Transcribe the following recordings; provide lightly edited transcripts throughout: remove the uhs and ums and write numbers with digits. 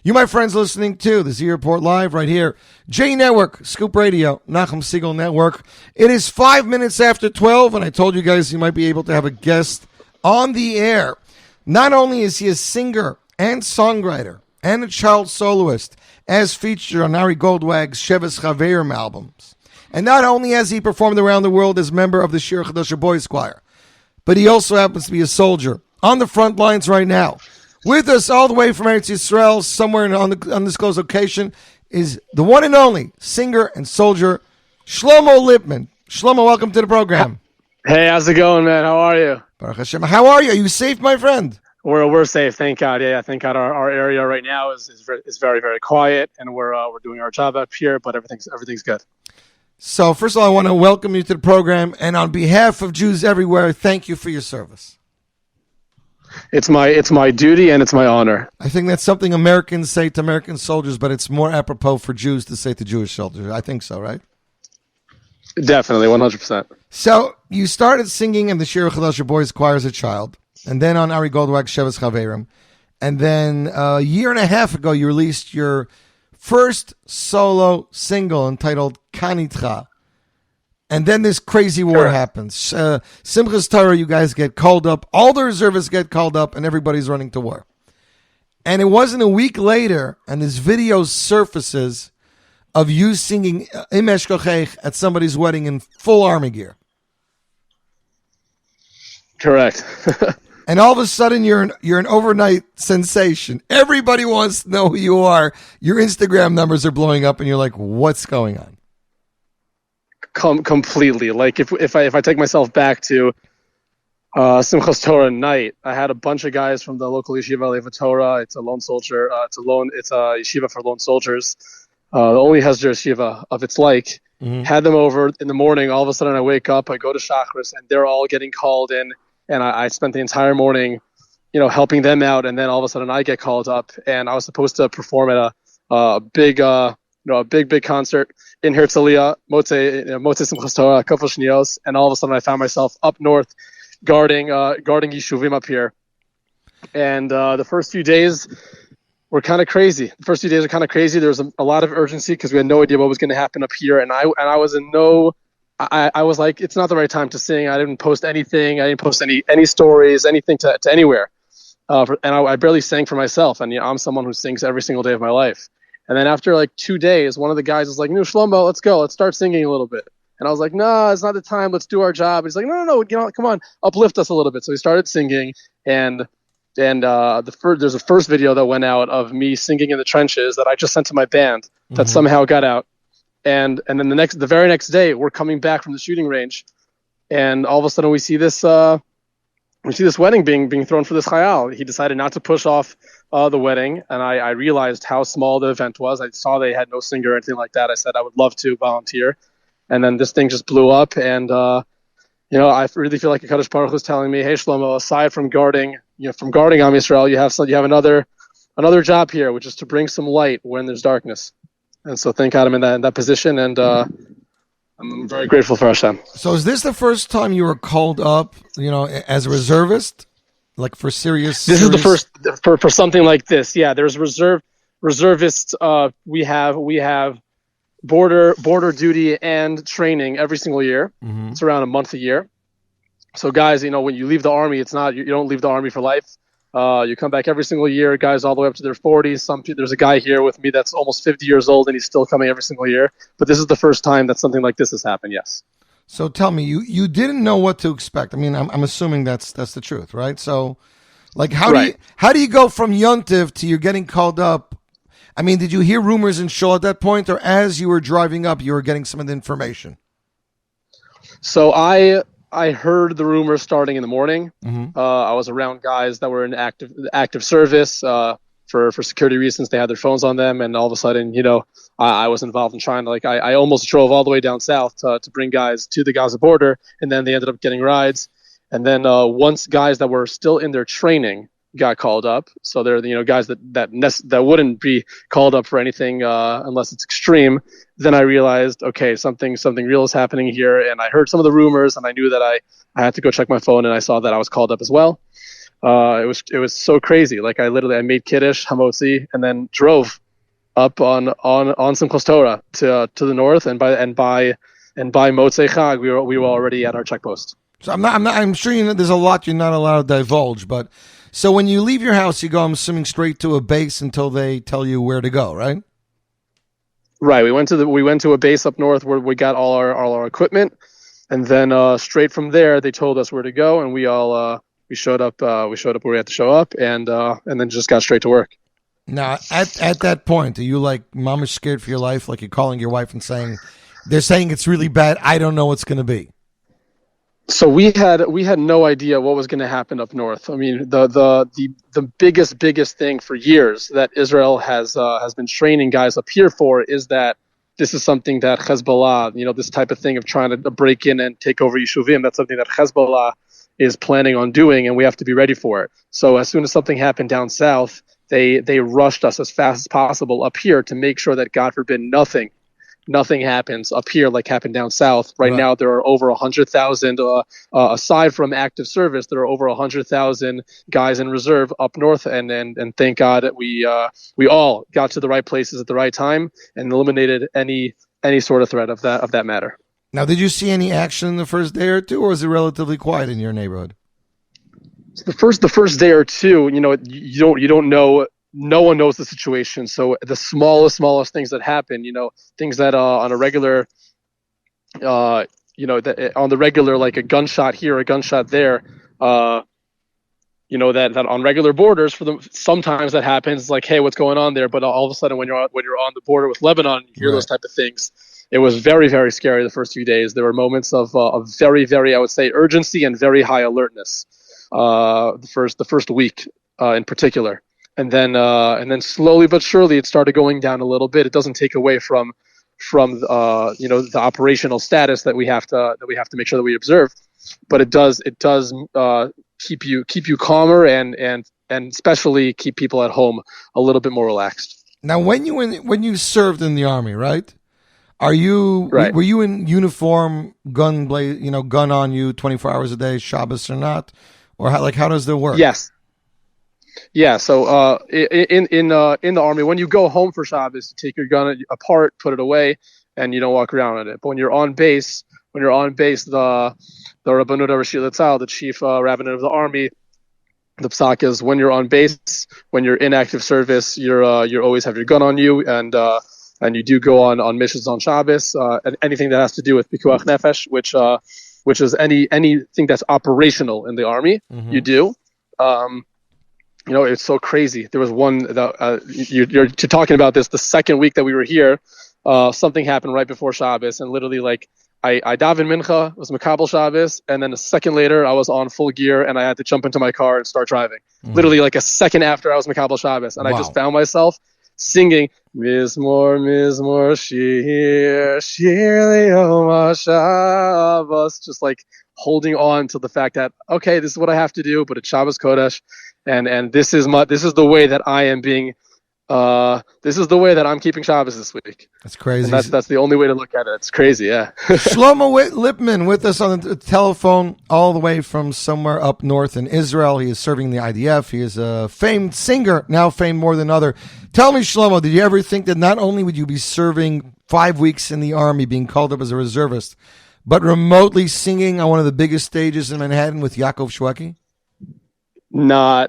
You, my friends, listening to the Z Report Live right here. J Network, Scoop Radio, Nachum Siegel Network. It is 5 minutes after 12, and I told you guys you might be able to have a guest on the air. Not only is he a singer and songwriter and a child soloist, as featured on Ari Goldwag's Sheves Chaverim albums, and not only has he performed around the world as member of the Shir Chadasha Boys Choir, but he also happens to be a soldier on the front lines right now. With us all the way from Eretz Yisrael, somewhere on the undisclosed location, is the one and only singer and soldier, Shlomo Lipman. Shlomo, welcome to the program. Hey, how's it going, man? How are you? Baruch Hashem. How are you? Are you safe, my friend? We're safe, thank God. Yeah, thank God. Our area right now is very, very quiet, and we're doing our job up here, but everything's good. So, first of all, I want to welcome you to the program, and on behalf of Jews everywhere, thank you for your service. It's my duty and it's my honor. I think that's something Americans say to American soldiers, but it's more apropos for Jews to say to Jewish soldiers. I think so, right? Definitely, 100%. So you started singing in the Shir Chadasha Boys Choir as a child, and then on Ari Goldwag's Sheves Chaverim, and then a year and a half ago you released your first solo single entitled Kanitcha. And then this crazy war happens. Simchas Torah, you guys get called up. All the reservists get called up, and everybody's running to war. And it wasn't a week later, and this video surfaces of you singing Im Eshkochech at somebody's wedding in full army gear. Correct. And all of a sudden, you're an overnight sensation. Everybody wants to know who you are. Your Instagram numbers are blowing up, and you're like, what's going on? Completely. Like if I take myself back to Simchas Torah night, I had a bunch of guys from the local yeshiva Leva Torah. It's a lone soldier. It's a yeshiva for lone soldiers. The only Hesder yeshiva of its like. Mm-hmm. Had them over in the morning. All of a sudden, I wake up. I go to Shachris, and they're all getting called in. And I spent the entire morning, helping them out. And then all of a sudden, I get called up, and I was supposed to perform at a big concert in Herzliya, Motzei Simchas Torah, a couple of shniyos, and all of a sudden I found myself up north guarding yeshuvim up here. And the first few days were kind of crazy. There was a lot of urgency because we had no idea what was going to happen up here, and I was in I was like, it's not the right time to sing. I didn't post anything. I didn't post any stories, anything to anywhere. And I barely sang for myself, and I'm someone who sings every single day of my life. And then after like 2 days, one of the guys was like, "No, Shlomo, let's go. Let's start singing a little bit." And I was like, "No, it's not the time. Let's do our job." He's like, "No, come on, uplift us a little bit." So we started singing, and there's a first video that went out of me singing in the trenches that I just sent to my band that somehow got out. And then the very next day, we're coming back from the shooting range, and all of a sudden we see this wedding being thrown for this chayal. He decided not to push off the wedding, and I realized how small the event was. I saw they had no singer or anything like that. I said I would love to volunteer, and then this thing just blew up. And I really feel like HaKadosh Baruch Hu was telling me, "Hey Shlomo, aside from guarding Am Yisrael, you have another job here, which is to bring some light when there's darkness." And so thank God I'm in that position, and I'm very grateful for Hashem. So is this the first time you were called up, as a reservist? Like for serious? This is the first for something like this. Yeah, there's reservists. We have border duty and training every single year. Mm-hmm. It's around a month a year. So guys, when you leave the army, it's not you don't leave the army for life. You come back every single year. Guys all the way up to their 40s. There's a guy here with me that's almost 50 years old, and he's still coming every single year. But this is the first time that something like this has happened. Yes. So tell me, you didn't know what to expect. I mean, I'm assuming that's the truth, right? So, like, how do you go from Yontiv to you're getting called up? I mean, did you hear rumors in Shul at that point, or as you were driving up, you were getting some of the information? So I heard the rumors starting in the morning. Mm-hmm. I was around guys that were in active service. For security reasons, they had their phones on them, and all of a sudden, I was involved in trying to, I almost drove all the way down south to bring guys to the Gaza border, and then they ended up getting rides. And then once guys that were still in their training got called up, so they're guys that wouldn't be called up for anything unless it's extreme. Then I realized, okay, something real is happening here, and I heard some of the rumors, and I knew that I had to go check my phone, and I saw that I was called up as well. it was so crazy. Like I made kiddush hamotzi and then drove up on Simchas Torah to the north, and by Motzei Chag we were already at our checkpost. So I'm sure there's a lot you're not allowed to divulge, but so when you leave your house, you go, I'm assuming, straight to a base until they tell you where to go, right? Right. We went to a base up north where we got all our equipment, and then straight from there they told us where to go, and we showed up where we had to show up, and then just got straight to work. Now, at that point, are you like, mom is scared for your life? Like you're calling your wife and saying, they're saying it's really bad. I don't know what's going to be. So we had no idea what was going to happen up north. I mean, the biggest thing for years that Israel has been training guys up here for is that this is something that Hezbollah, this type of thing of trying to break in and take over Yishuvim, that's something that Hezbollah is planning on doing, and we have to be ready for it. So as soon as something happened down south, they rushed us as fast as possible up here to make sure that, God forbid, nothing happens up here like happened down south. Right now, there are over 100,000, aside from active service, there are over 100,000 guys in reserve up north. And thank God that we all got to the right places at the right time and eliminated any sort of threat of that matter. Now, did you see any action in the first day or two, or was it relatively quiet in your neighborhood? So the first day or two, you don't know. No one knows the situation. So the smallest things that happen, things that on a regular, on the regular, like a gunshot here, a gunshot there, that on regular borders sometimes that happens. Like, hey, what's going on there? But all of a sudden, when you're on the border with Lebanon, you hear those type of things. It was very, very scary the first few days. There were moments of very, very, I would say, urgency and very high alertness. The first week in particular. And then slowly but surely it started going down a little bit. It doesn't take away from the operational status that we have to make sure that we observe, but it does keep you calmer and especially keep people at home a little bit more relaxed. Now, when you served in the army, right? Were you in uniform, gun on you 24 hours a day, Shabbos or not, or how does that work? Yes. Yeah, so in the army, when you go home for Shabbos, you take your gun apart, put it away, and you don't walk around with it. But when you're on base, the Rabbanut Rashid Litzal, the chief rabbinate of the army, the psak is when you're on base, when you're in active service, you always have your gun on you, and you do go on missions on Shabbos, and anything that has to do with pikuach nefesh, which is anything that's operational in the army, you do. It's so crazy. There was one that you're talking about this. The second week that we were here, something happened right before Shabbos, and literally, like, I davened mincha, was makabel Shabbos, and then a second later, I was on full gear, and I had to jump into my car and start driving. Literally, like a second after I was makabel Shabbos, and I just found myself singing Mizmor Shir Liyom Shabbos, just like holding on to the fact that, okay, this is what I have to do, but it's Shabbos Kodesh. And this is the way that I am being. This is the way that I'm keeping Shabbos this week. That's crazy. And that's the only way to look at it. It's crazy, yeah. Shlomo Lipman with us on the telephone, all the way from somewhere up north in Israel. He is serving the IDF. He is a famed singer, now famed more than other. Tell me, Shlomo, did you ever think that not only would you be serving 5 weeks in the army, being called up as a reservist, but remotely singing on one of the biggest stages in Manhattan with Yaakov Shwekey? I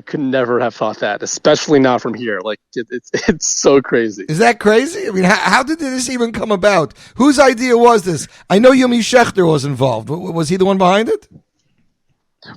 could never have thought that, especially not from here. Like it's so crazy. Is that crazy? I mean, how did this even come about? Whose idea was this? I know Yomi Schechter was involved. Was he the one behind it?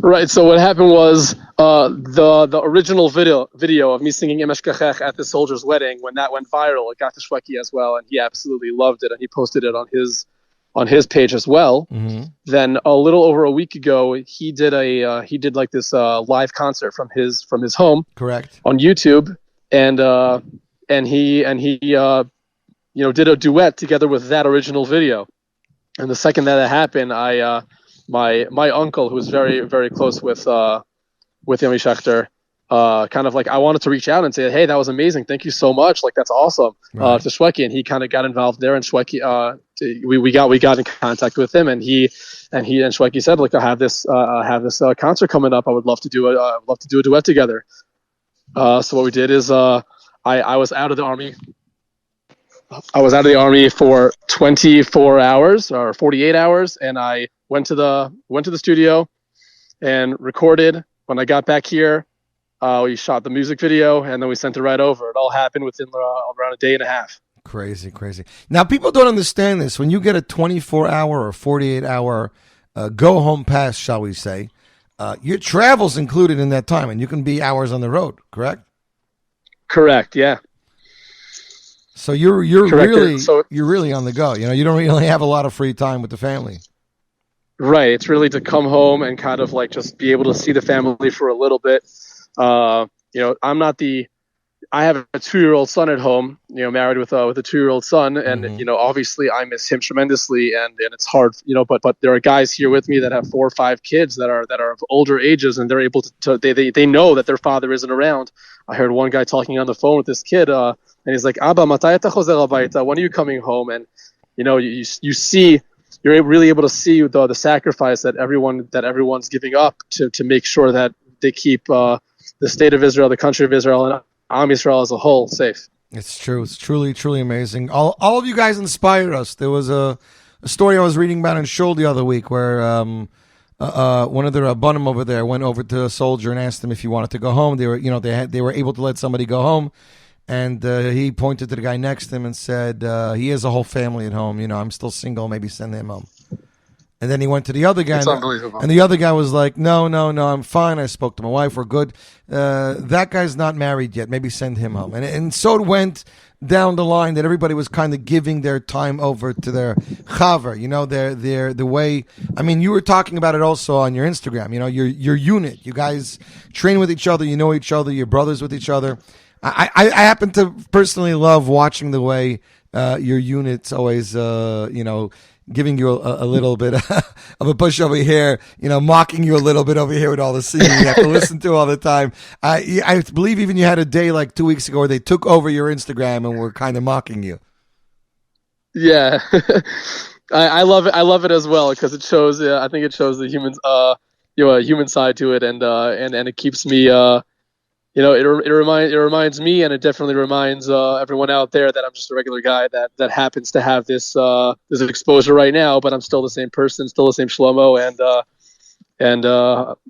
Right. So what happened was the original video of me singing Emesh Kachech at the soldier's wedding. When that went viral, it got to Shwekey as well, and he absolutely loved it, and he posted it on his page as well. Then a little over a week ago, he did like this live concert from his home, correct, on YouTube, and he did a duet together with that original video. And the second that happened, my uncle, who's very, very close with Yomi Schechter, kind of like, I wanted to reach out and say, hey, that was amazing, thank you so much, like that's awesome, to Shwekey, and he kind of got involved there, and Shwekey we got in contact with him, and he and Shwekey said, like, I have this concert coming up. I would love to do a duet together. So what we did is I was out of the army. I was out of the army for 24 hours or 48 hours, and I went to the studio and recorded. When I got back here, we shot the music video, and then we sent it right over. It all happened within around a day and a half. Crazy. Now, people don't understand this. When you get a 24-hour or 48-hour go-home pass, shall we say, your travel's included in that time, and you can be hours on the road, correct? Correct, yeah. So you're really on the go. You don't really have a lot of free time with the family. Right. It's really to come home and kind of like just be able to see the family for a little bit. I have a 2-year-old son at home, married with a 2-year-old son. And, obviously I miss him tremendously, and it's hard, but there are guys here with me that have 4 or 5 kids that are of older ages, and they're able to they know that their father isn't around. I heard one guy talking on the phone with this kid, and he's like, Abba, matay ata chozer habayita? When are you coming home? And, you see, you're really able to see the sacrifice that everyone's giving up to make sure that they keep the state of Israel, the country of Israel, and Am Yisrael as a whole safe. It's true. It's truly, truly amazing. All of you guys inspired us. There was a story I was reading about in Shul the other week where one of the Rabbanim over there went over to a soldier and asked him if he wanted to go home. They were able to let somebody go home, and he pointed to the guy next to him and said, he has a whole family at home. I'm still single. Maybe send him home. And then he went to the other guy. It's unbelievable. And the other guy was like, no, I'm fine. I spoke to my wife. We're good. That guy's not married yet. Maybe send him home. And so it went down the line that everybody was kind of giving their time over to their chaver, the way. I mean, you were talking about it also on your Instagram. Your unit. You guys train with each other. You know each other. You're brothers with each other. I happen to personally love watching the way your unit's always, giving you a little bit of a push over here, mocking you a little bit over here with all the singing you have to listen to all the time. I believe even you had a day like 2 weeks ago where they took over your Instagram and were kind of mocking you. Yeah, I love it. I love it as well because it shows. I think it shows the humans, a human side to it, and it keeps me. It reminds me, and it definitely reminds everyone out there that I'm just a regular guy that happens to have this exposure right now, but I'm still the same person, still the same Shlomo, and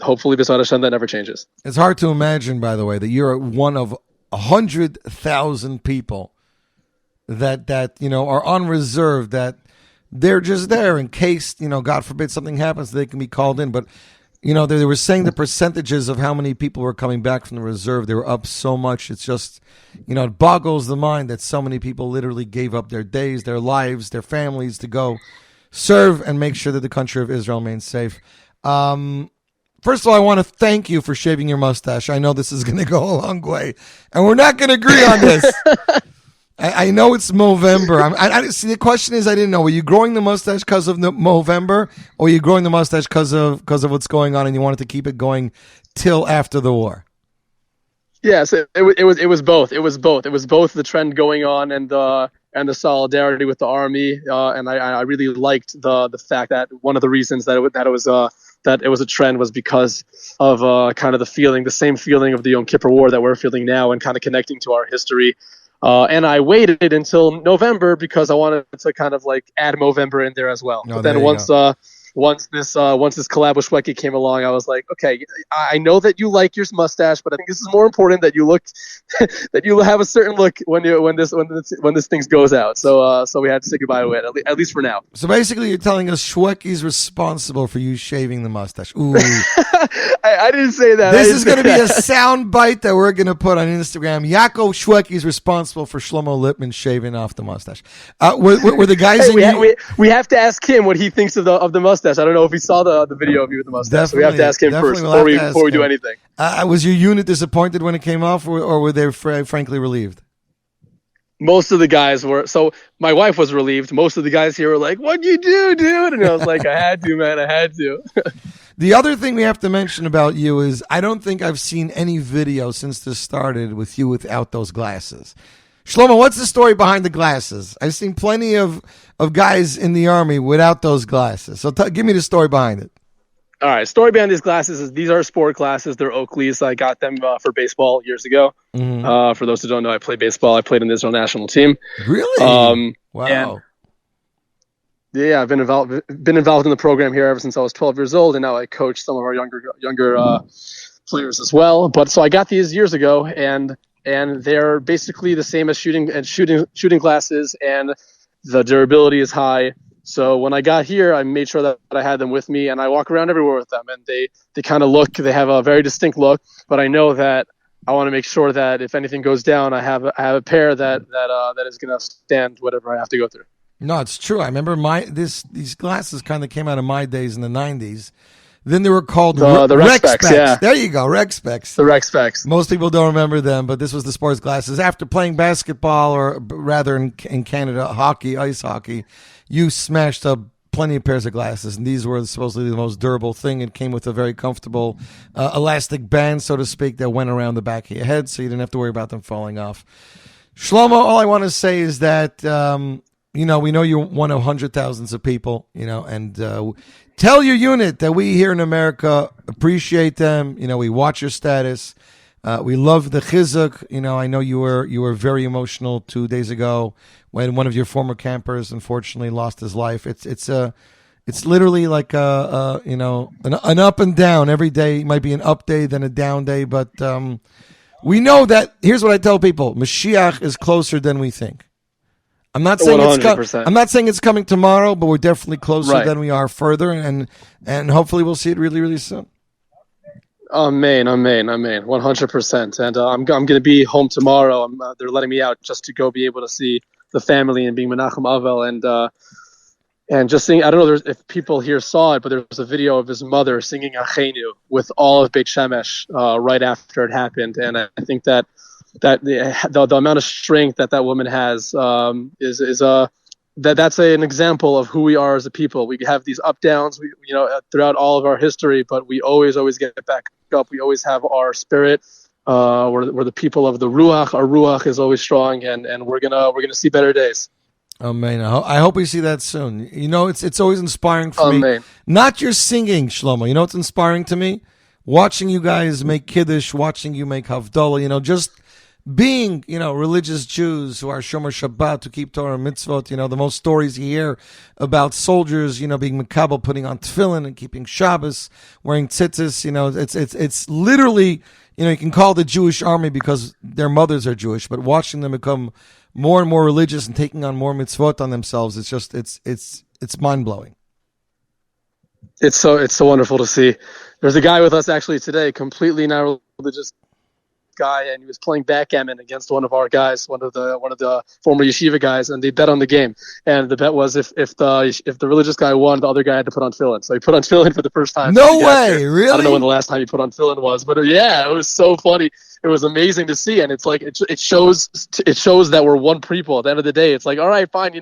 hopefully B'ezrat Hashem that never changes. It's hard to imagine, by the way, that you're one of 100,000 people that are on reserve, that they're just there in case, God forbid something happens, they can be called in, but. They were saying the percentages of how many people were coming back from the reserve. They were up so much. It's just, it boggles the mind that so many people literally gave up their days, their lives, their families to go serve and make sure that the country of Israel remains safe. First of all, I want to thank you for shaving your mustache. I know this is going to go a long way, and we're not going to agree on this. I know it's Movember. I see. The question is, I didn't know. Were you growing the mustache because of the Movember, or were you growing the mustache because of what's going on, and you wanted to keep it going till after the war? Yes, it was both. It was both. It was both the trend going on and the solidarity with the army. And I really liked the fact that one of the reasons that it was a trend was because of kind of the same feeling of the Yom Kippur War that we're feeling now, and kind of connecting to our history. And I waited until November because I wanted to kind of like add Movember in there as well. No, but then once this collab with Shwekey came along, I was like, okay, I know that you like your mustache, but I think this is more important that you look that you have a certain look when this thing goes out. So we had to say goodbye to it, at least for now. So basically, you're telling us Shwekey's responsible for you shaving the mustache. Ooh, I didn't say that. This is going to be a sound bite that we're going to put on Instagram. Yaakov Shwekey is responsible for Shlomo Lipman shaving off the mustache. Were the guys? Hey, we have to ask him what he thinks of the mustache. I don't know if he saw the video of you with the mustache. So we have to ask him first before we do anything. Was your unit disappointed when it came off, or were they frankly relieved? Most of the guys were. So my wife was relieved. Most of the guys here were like, "What'd you do, dude?" And I was like, "I had to, man. I had to." The other thing we have to mention about you is I don't think I've seen any video since this started with you without those glasses. Shlomo, what's the story behind the glasses? I've seen plenty of guys in the army without those glasses. So give me the story behind it. All right, story behind these glasses is these are sport glasses. They're Oakleys. I got them for baseball years ago. Mm-hmm. For those who don't know, I played baseball. I played in the Israel national team. Really? Wow. Yeah, I've been involved in the program here ever since I was 12 years old, and now I coach some of our younger players as well. But so I got these years ago, and they're basically the same as shooting glasses, and the durability is high. So when I got here, I made sure that I had them with me, and I walk around everywhere with them, and they kind of they have a very distinct look, but I know that I want to make sure that if anything goes down, I have a pair that is going to stand whatever I have to go through. No, it's true. I remember these glasses kind of came out of my days in the 90s. Then they were called the Rec Specs. Yeah. There you go, Rec Specs. The Rec Specs. Most people don't remember them, but this was the sports glasses. After playing basketball, or rather in Canada, ice hockey, you smashed up plenty of pairs of glasses, and these were supposedly the most durable thing. It came with a very comfortable elastic band, so to speak, that went around the back of your head, so you didn't have to worry about them falling off. Shlomo, all I want to say is that we know you're one of hundreds of thousands of people, and tell your unit that we here in America appreciate them. We watch your status. We love the chizuk. I know you were very emotional 2 days ago when one of your former campers unfortunately lost his life. It's literally like an up and down. Every day might be an up day, then a down day, but we know that. Here's what I tell people: Mashiach is closer than we think. I'm not saying I'm not saying it's coming tomorrow, but we're definitely closer than we are further, and hopefully we'll see it really, really soon. Amen, 100%. And I'm going to be home tomorrow. They're letting me out just to go be able to see the family and being Menachem Avel and just singing. I don't know if people here saw it, but there was a video of his mother singing Achenu with all of Beit Shemesh right after it happened, and I think that the amount of strength that woman has that's an example of who we are as a people. We have these up downs, throughout all of our history, but we always get back up. We always have our spirit. We're the people of the ruach. Our ruach is always strong, and we're gonna see better days. Amen. I hope we see that soon. It's always inspiring for me. Not your singing, Shlomo. It's inspiring to me? Watching you guys make Kiddush, watching you make Havdalah, just being, religious Jews who are Shomer Shabbat, to keep Torah and mitzvot. The most stories you hear about soldiers, being Makabel, putting on tefillin and keeping Shabbos, wearing tzitzis. It's literally, you can call the Jewish army because their mothers are Jewish, but watching them become more and more religious and taking on more mitzvot on themselves, it's mind blowing. It's so wonderful to see. There's a guy with us actually today, completely not religious guy, and he was playing backgammon against one of our guys, one of the former yeshiva guys, and they bet on the game. And the bet was if the religious guy won, the other guy had to put on tefillin. So he put on tefillin for the first time. No way, really? I don't know when the last time he put on tefillin was, but yeah, it was so funny. It was amazing to see, and it's like it shows that we're one people. At the end of the day, it's like, all right, fine,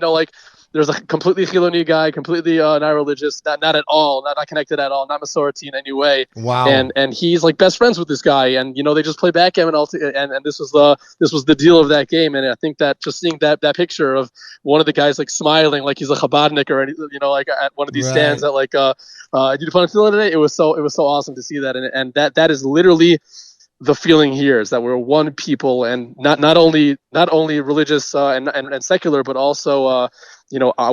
there's a completely Chiloni guy, completely not religious, not at all, not connected at all, not Masorti in any way. Wow. And he's like best friends with this guy, and they just play backgammon and this was the deal of that game. And I think that just seeing that picture of one of the guys like smiling like he's a Chabadnik or like at one of these stands at like did you find a feeling today? It was so awesome to see that, and that is literally the feeling here, is that we're one people, and not only religious and secular, but also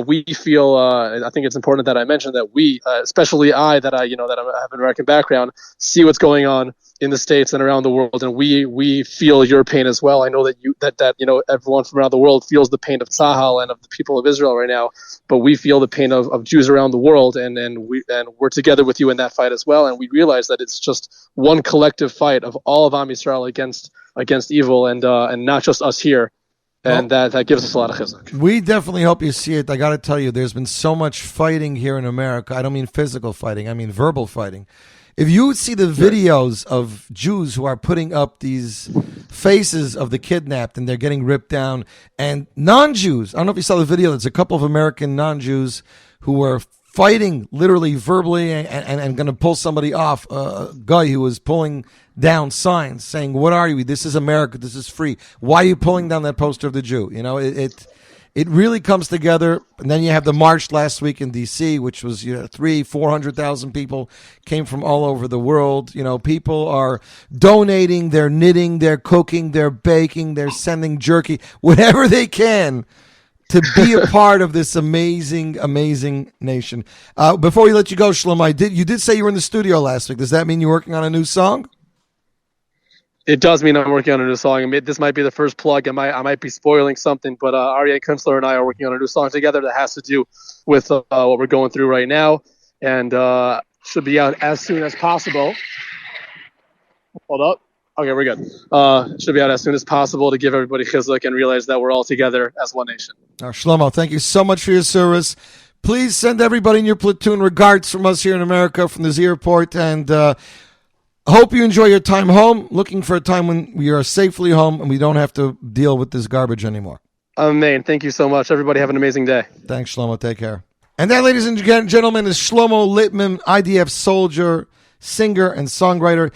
we feel. I think it's important that I mention that we, especially I have an American background, see what's going on in the States and around the world, and we feel your pain as well. I know that everyone from around the world feels the pain of Tzahal and of the people of Israel right now, but we feel the pain of Jews around the world, and we're together with you in that fight as well. And we realize that it's just one collective fight of all of Am Yisrael against evil, and not just us here. And that gives us a lot of chizuk. We definitely hope you see it. I got to tell you, there's been so much fighting here in America. I don't mean physical fighting. I mean verbal fighting. If you would see the videos of Jews who are putting up these faces of the kidnapped and they're getting ripped down, and non-Jews, I don't know if you saw the video, there's a couple of American non-Jews who were fighting literally, verbally, and going to pull somebody off. A guy who was pulling down signs saying, "What are you? This is America. This is free. Why are you pulling down that poster of the Jew?" You know, it really comes together. And then you have the march last week in D.C., which was 400,000 people came from all over the world. You know, people are donating, they're knitting, they're cooking, they're baking, they're sending jerky, whatever they can to be a part of this amazing, amazing nation. Before we let you go, Shlomo, you did say you were in the studio last week. Does that mean you're working on a new song? It does mean I'm working on a new song. I mean, this might be the first plug. I might be spoiling something, but Aryeh Kunstler and I are working on a new song together that has to do with what we're going through right now, and should be out as soon as possible. Hold up. Okay, we're good. Should be out as soon as possible to give everybody chizuk and realize that we're all together as one nation. Shlomo, thank you so much for your service. Please send everybody in your platoon regards from us here in America, from this airport, and hope you enjoy your time home. Looking for a time when we are safely home and we don't have to deal with this garbage anymore. Amen. Thank you so much. Everybody have an amazing day. Thanks, Shlomo. Take care. And that, ladies and gentlemen, is Shlomo Lipman, IDF soldier, singer, and songwriter.